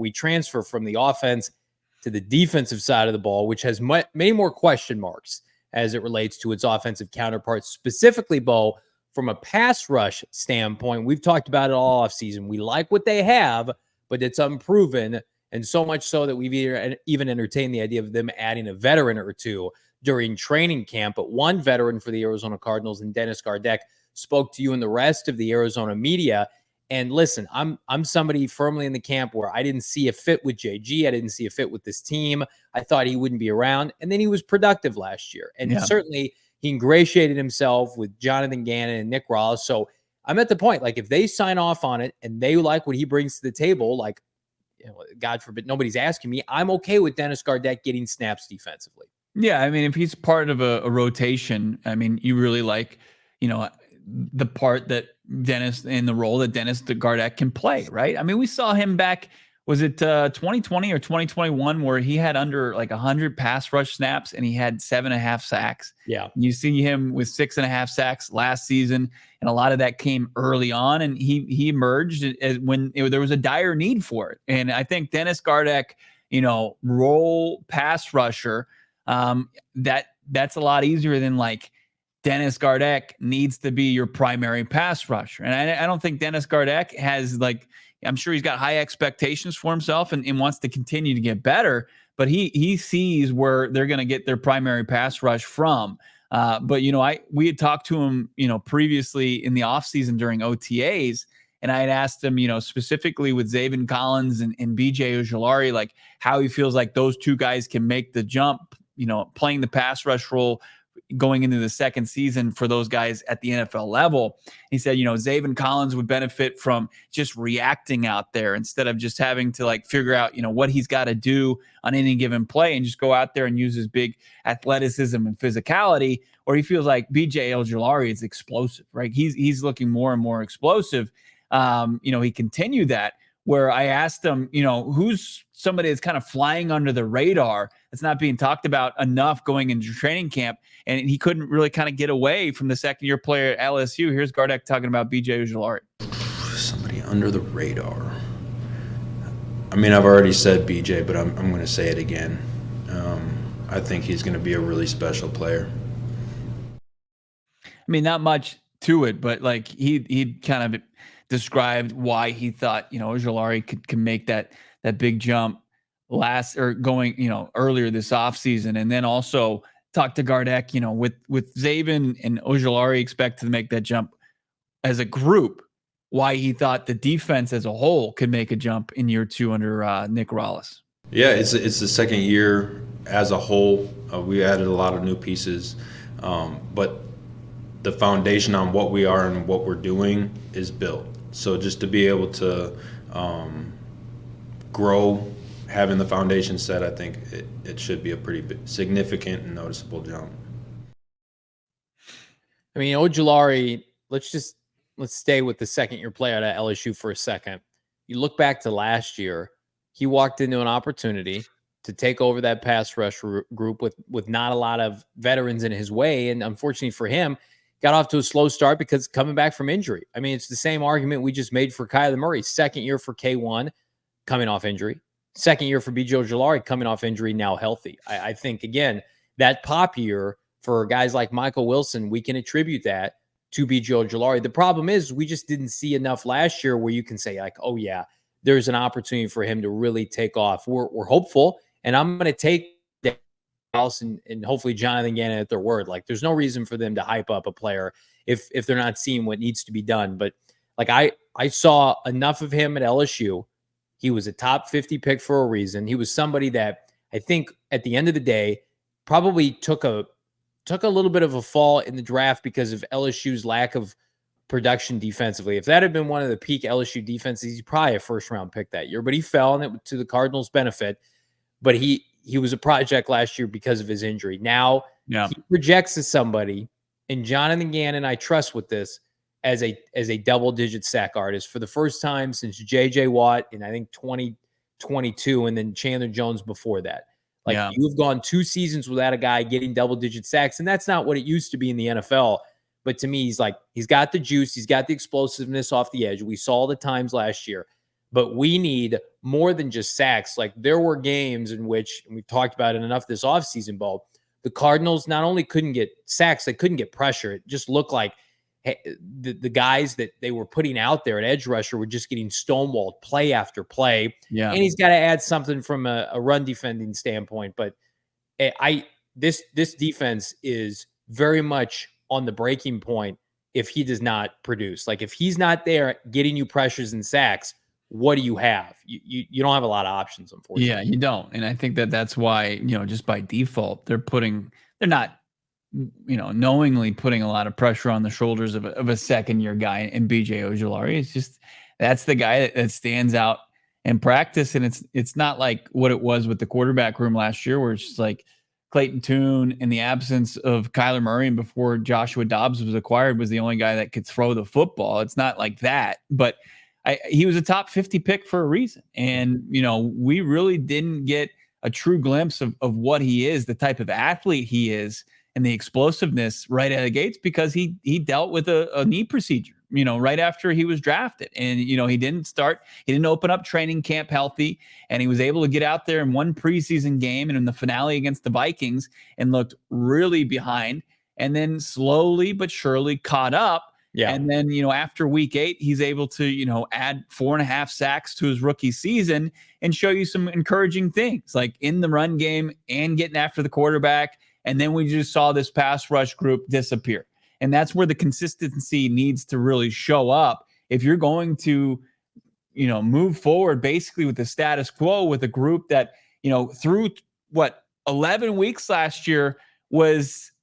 we transfer from the offense to the defensive side of the ball, which has many more question marks as it relates to its offensive counterparts, specifically, Bo, from a pass rush standpoint. We've talked about it all offseason. We like what they have, but it's unproven, and so much so that we've even entertained the idea of them adding a veteran or two during training camp. But one veteran for the Arizona Cardinals, and Dennis Gardeck, spoke to you and the rest of the Arizona media. And listen, I'm somebody firmly in the camp where I didn't see a fit with JG. I didn't see a fit with this team. I thought he wouldn't be around. And then he was productive last year. And certainly he ingratiated himself with Jonathan Gannon and Nick Rallis. So I'm at the point, like, if they sign off on it and they like what he brings to the table, like, you know, God forbid, nobody's asking me, I'm okay with Dennis Gardeck getting snaps defensively. Yeah, I mean, if he's part of a rotation, I mean, you really like, you know, the part that Dennis, in the role that Dennis Gardeck can play, right? I mean, we saw him back, was it 2020 or 2021, where he had under like 100 pass rush snaps and he had 7.5 sacks. Yeah. You see him with 6.5 sacks last season, and a lot of that came early on, and he emerged as when there was a dire need for it. And I think Dennis Gardeck, you know, role pass rusher, that's a lot easier than like Dennis Gardeck needs to be your primary pass rusher. And I don't think Dennis Gardeck has, like, I'm sure he's got high expectations for himself and wants to continue to get better, but he sees where they're going to get their primary pass rush from. But, you know, we had talked to him, you know, previously in the offseason during OTAs, and I had asked him, you know, specifically with Zaven Collins and BJ Ojulari, like how he feels like those two guys can make the jump, you know, playing the pass rush role going into the second season for those guys at the NFL level. He said, you know, Zaven Collins would benefit from just reacting out there instead of just having to like figure out, you know, what he's got to do on any given play and just go out there and use his big athleticism and physicality. Or he feels like BJ Ojulari is explosive, right? He's looking more and more explosive. You know, he continued that, where I asked him, you know, who's somebody that's kind of flying under the radar that's not being talked about enough going into training camp. And he couldn't really kind of get away from the second-year player at LSU. Here's Gardeck talking about BJ Ojulari. Somebody under the radar. I mean, I've already said BJ, but I'm going to say it again. I think he's going to be a really special player. I mean, not much to it, but like he kind of described why he thought, you know, Ojulari can make that big jump going, you know, earlier this offseason. And then also talked to Gardeck, you know, with Zaven and Ojulari expect to make that jump as a group, why he thought the defense as a whole could make a jump in year two under Nick Rallis. Yeah, it's the second year as a whole. We added a lot of new pieces, but the foundation on what we are and what we're doing is built. So just to be able to grow, having the foundation set, I think it should be a pretty significant and noticeable jump. I mean, Ojulari, let's stay with the second-year player at LSU for a second. You look back to last year, he walked into an opportunity to take over that pass rush group with not a lot of veterans in his way, and unfortunately for him, got off to a slow start because coming back from injury. I mean, it's the same argument we just made for Kyler Murray. Second year for K1, coming off injury. Second year for BJ Ojulari, coming off injury, now healthy. I think, again, that pop year for guys like Michael Wilson, we can attribute that to BJ Ojulari. The problem is we just didn't see enough last year where you can say, like, oh, yeah, there's an opportunity for him to really take off. We're hopeful, and I'm going to take and hopefully Jonathan Gannon at their word. Like, there's no reason for them to hype up a player if they're not seeing what needs to be done. But like I saw enough of him at LSU. He was a top 50 pick for a reason. He was somebody that I think at the end of the day probably took a little bit of a fall in the draft because of LSU's lack of production defensively. If that had been one of the peak LSU defenses, he's probably a first-round pick that year. But he fell, and it to the Cardinals' benefit. But he was a project last year because of his injury. Now he projects as somebody, and Jonathan Gannon, I trust with this, as a double-digit sack artist for the first time since J.J. Watt in, I think, 2022, and then Chandler Jones before that. Like, you've gone 2 seasons without a guy getting double-digit sacks, and that's not what it used to be in the NFL. But to me, he's got the juice. He's got the explosiveness off the edge. We saw the times last year. but we need more than just sacks. Like there were games in which, and we've talked about it enough this offseason, Ball, the Cardinals not only couldn't get sacks, they couldn't get pressure. It just looked like the guys that they were putting out there at edge rusher were just getting stonewalled play after play. Yeah. And he's got to add something from a run defending standpoint. But this defense is very much on the breaking point if he does not produce. Like if he's not there getting you pressures and sacks, what do you have? You don't have a lot of options, unfortunately. Yeah, you don't. And I think that's why, just by default, they're not, knowingly putting a lot of pressure on the shoulders of a second year guy in BJ Ojulari. It's just, that's the guy that stands out in practice. And it's not like what it was with the quarterback room last year, where it's just like Clayton Tune, in the absence of Kyler Murray and before Joshua Dobbs was acquired, was the only guy that could throw the football. It's not like that, but he was a top 50 pick for a reason. And, we really didn't get a true glimpse of what he is, the type of athlete he is, and the explosiveness right out of the gates, because he dealt with a knee procedure, right after he was drafted. And, he didn't open up training camp healthy, and he was able to get out there in one preseason game and in the finale against the Vikings and looked really behind, and then slowly but surely caught up. Yeah. And then, after week 8, he's able to, add 4.5 sacks to his rookie season and show you some encouraging things, like in the run game and getting after the quarterback. And then we just saw this pass rush group disappear. And that's where the consistency needs to really show up. If you're going to, move forward basically with the status quo with a group that, through 11 weeks last year was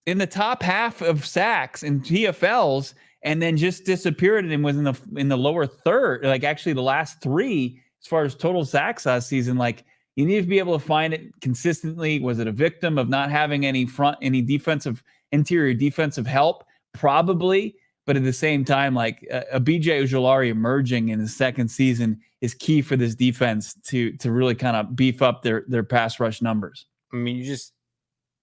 in the top half of sacks and TFLs, and then just disappeared and was in the lower third, like actually the last 3 as far as total sacks last season. Like, you need to be able to find it consistently. Was it a victim of not having any interior defensive help? Probably. But at the same time, like a BJ Ojulari emerging in his second season is key for this defense to really kind of beef up their pass rush numbers. I mean,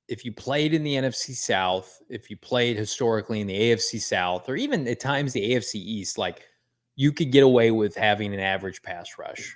if you played in the NFC South, if you played historically in the AFC South, or even at times the AFC East, like you could get away with having an average pass rush.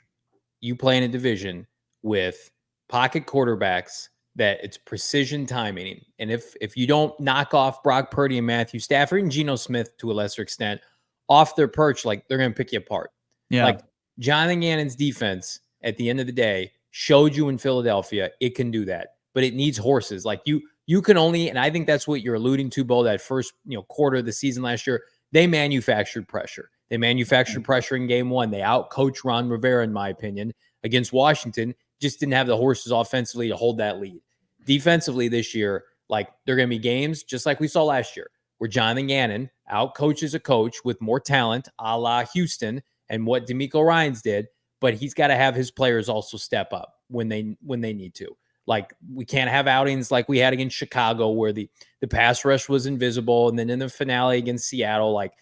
You play in a division with pocket quarterbacks that it's precision timing. And if you don't knock off Brock Purdy and Matthew Stafford and Geno Smith to a lesser extent off their perch, like they're going to pick you apart. Yeah. Like Jonathan Gannon's defense at the end of the day showed you in Philadelphia, it can do that, but it needs horses. Like you can only, and I think that's what you're alluding to, Bo, that first, quarter of the season last year, they manufactured pressure. They manufactured pressure in game 1. They outcoached Ron Rivera, in my opinion, against Washington. Just didn't have the horses offensively to hold that lead. Defensively this year, like there are going to be games just like we saw last year where Jonathan Gannon outcoaches a coach with more talent, a la Houston and what DeMeco Ryans did, but he's got to have his players also step up when they need to. Like we can't have outings like we had against Chicago where the pass rush was invisible, and then in the finale against Seattle, like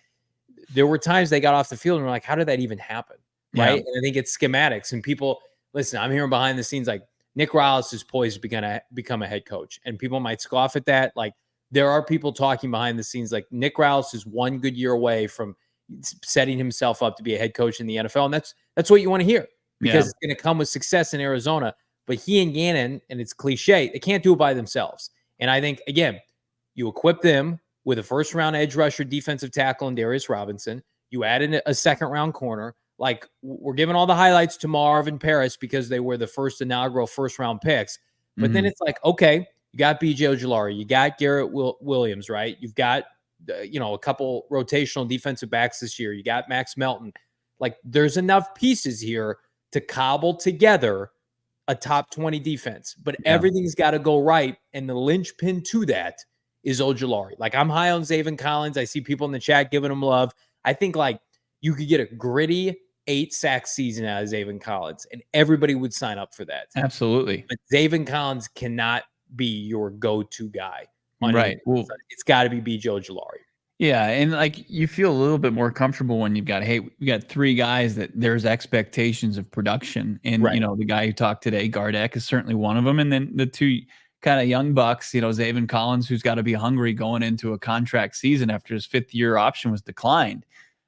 there were times they got off the field and we're like, how did that even happen? Right? Yeah. And I think it's schematics, and people listen, I'm hearing behind the scenes like Nick Rallis is poised to become a head coach, and people might scoff at that. Like there are people talking behind the scenes like Nick Rallis is one good year away from setting himself up to be a head coach in the NFL. And that's what you want to hear, because it's going to come with success in Arizona. But he and Gannon, and it's cliche, they can't do it by themselves. And I think, again, you equip them with a first-round edge rusher, defensive tackle, and Darius Robinson. You add in a second-round corner. Like, we're giving all the highlights to Marvin Paris because they were the first inaugural first-round picks. But then it's like, okay, you got B.J. Ojulari. You got Garrett Williams, right? You've got, a couple rotational defensive backs this year. You got Max Melton. Like, there's enough pieces here to cobble together a top 20 defense. But everything's got to go right, and the linchpin to that is Ojulari. Like, I'm high on Zaven Collins. I see people in the chat giving him love. I think, like, you could get a gritty 8-sack season out of Zaven Collins, and everybody would sign up for that. Absolutely. But Zaven Collins cannot be your go-to guy. Right. Well, it's got to be B.J. Ojulari. Yeah, and like you feel a little bit more comfortable when you've got, hey, we got 3 guys that there's expectations of production. And, the guy who talked today, Gardeck, is certainly one of them. And then the 2 kind of young bucks, Zaven Collins, who's got to be hungry going into a contract season after his 5th-year option was declined.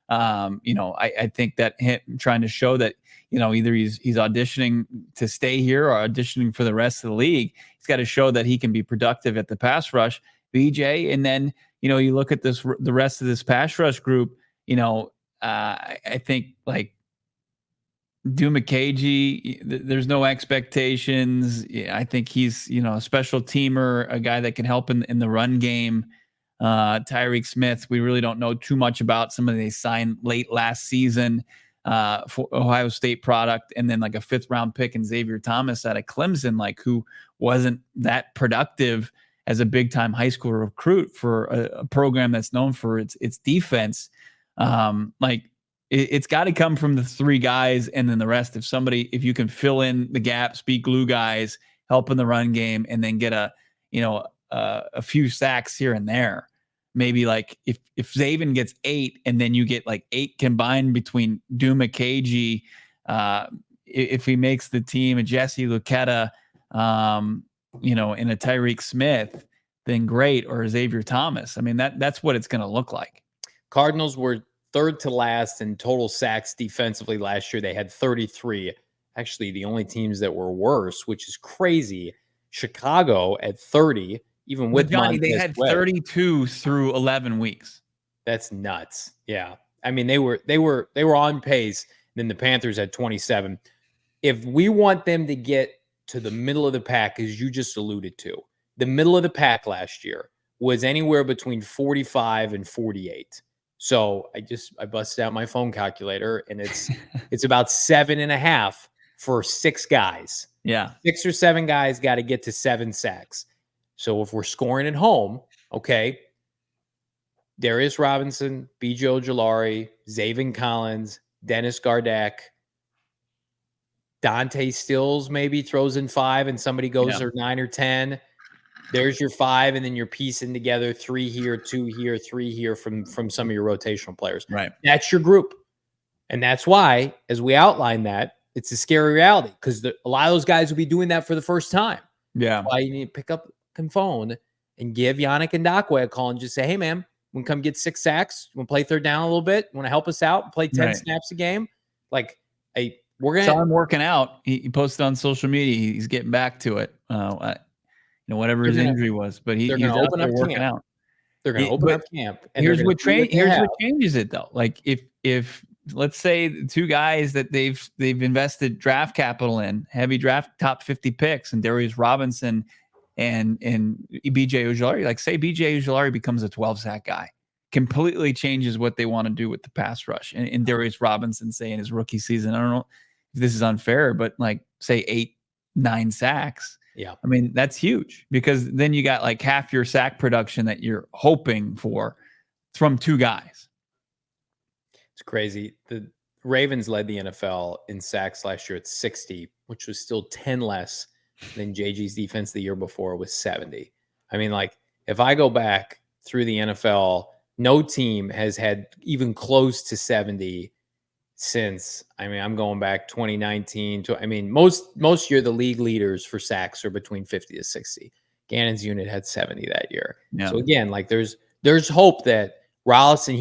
I think that him trying to show that, either he's auditioning to stay here or auditioning for the rest of the league. He's got to show that he can be productive at the pass rush, BJ. And then, you look at the rest of this pass rush group, I think like Dumakagi, there's no expectations. Yeah, I think he's, a special teamer, a guy that can help in the run game. Tyreek Smith, we really don't know too much about. Some of they signed late last season for Ohio State product, and then like a 5th round pick and Xavier Thomas out of Clemson, like who wasn't that productive as a big time high school recruit for a program that's known for its defense. It's got to come from the 3 guys, and then the rest. If you can fill in the gaps, be glue guys, help in the run game, and then get a few sacks here and there. Maybe like if Zaven gets 8, and then you get like 8 combined between Dumakagi, if he makes the team, a Jesse Luketa, and a Tyreek Smith, then great, or Xavier Thomas. I mean, that's what it's going to look like. Cardinals were 3rd to last in total sacks defensively last year. They had 33. Actually, the only teams that were worse, which is crazy, Chicago at 30, even with Johnny, they had 32 through 11 weeks. That's nuts. Yeah. I mean, they were on pace. Then the Panthers had 27. If we want them to get to the middle of the pack, as you just alluded to, the middle of the pack last year was anywhere between 45 and 48. So I busted out my phone calculator, and it's about 7.5 for 6 guys. Yeah. 6 or 7 guys got to get to 7 sacks. So if we're scoring at home, okay, Darius Robinson, B.J. Ojulari, Zaven Collins, Dennis Gardeck, Dante Stills maybe throws in 5 and somebody goes or 9 or 10. There's your 5, and then you're piecing together 3 here, 2 here, 3 here from some of your rotational players. Right. That's your group. And that's why, as we outline that, it's a scary reality, because a lot of those guys will be doing that for the first time. Yeah. That's why you need to pick up the phone and give Yannick Ngakoue a call and just say, hey, man, we can come get 6 sacks. You want to play third down a little bit? You want to help us out? Play 10 snaps a game? Like, hey, we're going to. Saw him working out. He posted on social media. He's getting back to it. Whatever his injury was, but he's out there working out. They're going to open up camp. And here's what changes it though. Like if let's say the 2 guys that they've invested draft capital in, heavy draft top 50 picks, and Darius Robinson and B.J. Ojulari, like say B.J. Ojulari becomes a 12 sack guy, completely changes what they want to do with the pass rush. And Darius Robinson, say in his rookie season, I don't know if this is unfair, but like say 8-9 sacks. Yeah. I mean, that's huge, because then you got like half your sack production that you're hoping for from 2 guys. It's crazy. The Ravens led the NFL in sacks last year at 60, which was still 10 less than JG's defense the year before was 70. I mean, like, if I go back through the NFL, no team has had even close to 70 since, I'm going back 2019 to, most year the league leaders for sacks are between 50 to 60. Gannon's unit had 70 that year. Yeah. So again, like there's hope that Rollis and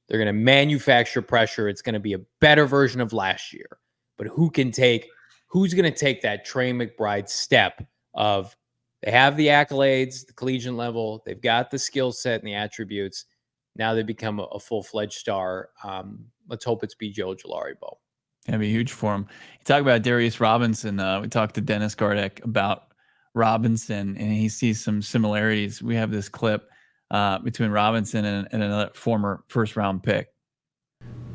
they're going to manufacture pressure. It's going to be a better version of last year. But who's going to take that Trey McBride step of, they have the accolades, the collegiate level, they've got the skill set and the attributes. Now they become a full-fledged star. Let's hope it's B.J. Ojulari, Bo. That'd be huge for him. You talk about Darius Robinson. We talked to Dennis Gardeck about Robinson, and he sees some similarities. We have this clip between Robinson and another former first-round pick.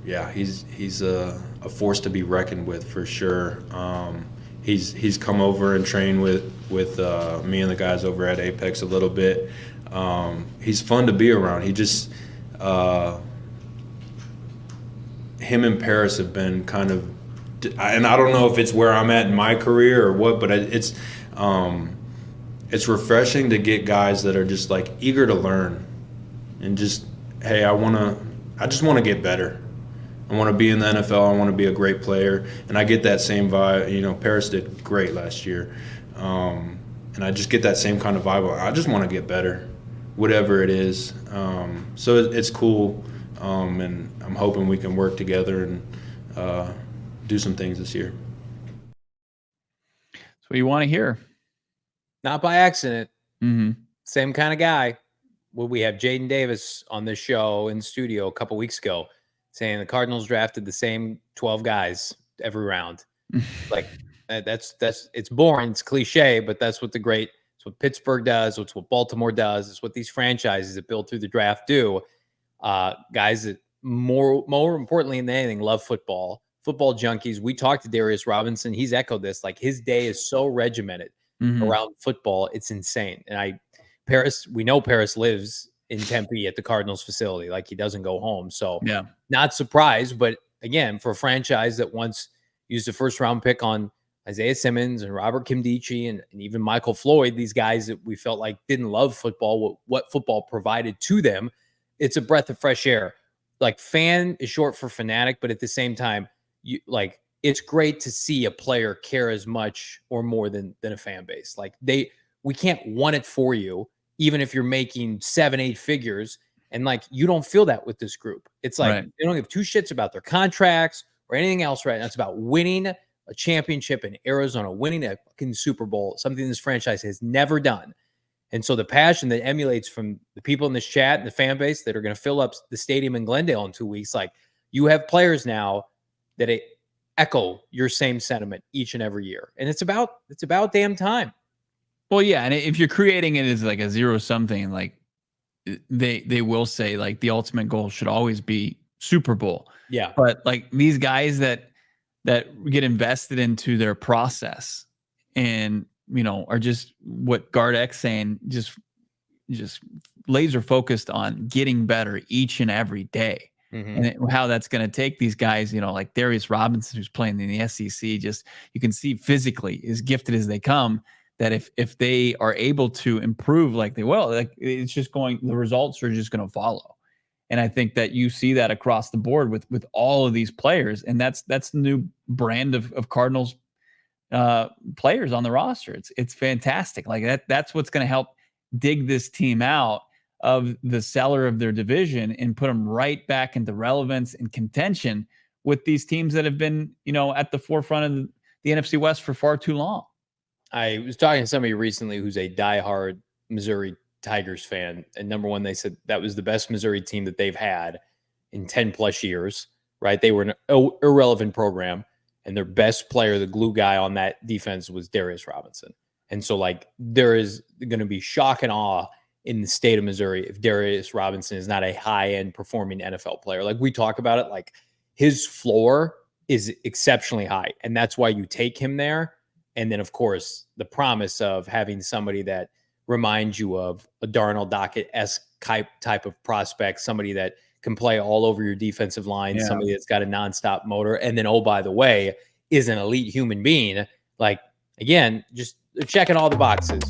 Yeah, he's a force to be reckoned with for sure. He's come over and trained with me and the guys over at Apex a little bit. He's fun to be around. He just him and Paris have been kind of, and I don't know if it's where I'm at in my career or what, but it's refreshing to get guys that are just like eager to learn and just, hey, I just want to get better. I want to be in the NFL. I want to be a great player. And I get that same vibe. Paris did great last year. And I just get that same kind of vibe. I just want to get better, whatever it is. So it's cool and I'm hoping we can work together and do some things this year. That's what you want to hear. Not by accident. Mm-hmm. Same kind of guy. Well, we have Jaden Davis on this show in the studio a couple weeks ago saying the Cardinals drafted the same 12 guys every round. Like that's it's boring, it's cliche, but that's what it's what Pittsburgh does, it's what Baltimore does, it's what these franchises that build through the draft do. Guys that more importantly than anything love football junkies. We talked to Darius Robinson. He's echoed this. Like, his day is so regimented around football, it's insane. And we know Paris lives in Tempe at the Cardinals facility. Like, he doesn't go home. So yeah, not surprised. But again, for a franchise that once used a first round pick on Isaiah Simmons and Robert Kimdichie and even Michael Floyd, these guys that we felt like didn't love football, what football provided to them, it's a breath of fresh air. Like, fan is short for fanatic, but at the same time, it's great to see a player care as much or more than a fan base. Like, we can't want it for you, even if you're making 7-8 figures. And like, you don't feel that with this group. It's like, They don't give two shits about their contracts or anything else right now. It's about winning a championship in Arizona, winning a fucking Super Bowl, something this franchise has never done. And so the passion that emulates from the people in this chat and the fan base that are going to fill up the stadium in Glendale in 2 weeks, like, you have players now that echo your same sentiment each and every year. And it's about damn time. Well, yeah. And if you're creating it as like a zero-sum thing, like, they will say, like, the ultimate goal should always be Super Bowl. Yeah. But like, these guys that get invested into their process and, are just what Gardeck's saying, just laser focused on getting better each and every day. And how that's going to take these guys, like Darius Robinson, who's playing in the SEC, just, you can see physically, as gifted as they come, that if they are able to improve like they will, like, it's just the results are just going to follow. And I think that you see that across the board with all of these players. And that's the new brand of Cardinals players on the roster. It's fantastic. Like, that's what's going to help dig this team out of the cellar of their division and put them right back into relevance and contention with these teams that have been, at the forefront of the NFC West for far too long. I was talking to somebody recently who's a diehard Missouri Tigers fan. And number one, they said that was the best Missouri team that they've had in 10 plus years, right? They were an irrelevant program, and their best player, the glue guy on that defense, was Darius Robinson. And so, like, there is going to be shock and awe in the state of Missouri if Darius Robinson is not a high-end performing NFL player. Like, we talk about it, like, his floor is exceptionally high, and that's why you take him there. And then, of course, the promise of having somebody that reminds you of a Darnell Dockett-esque type of prospect, somebody that can play all over your defensive line, somebody that's got a nonstop motor, and then, oh, by the way, is an elite human being. Like, again, just checking all the boxes.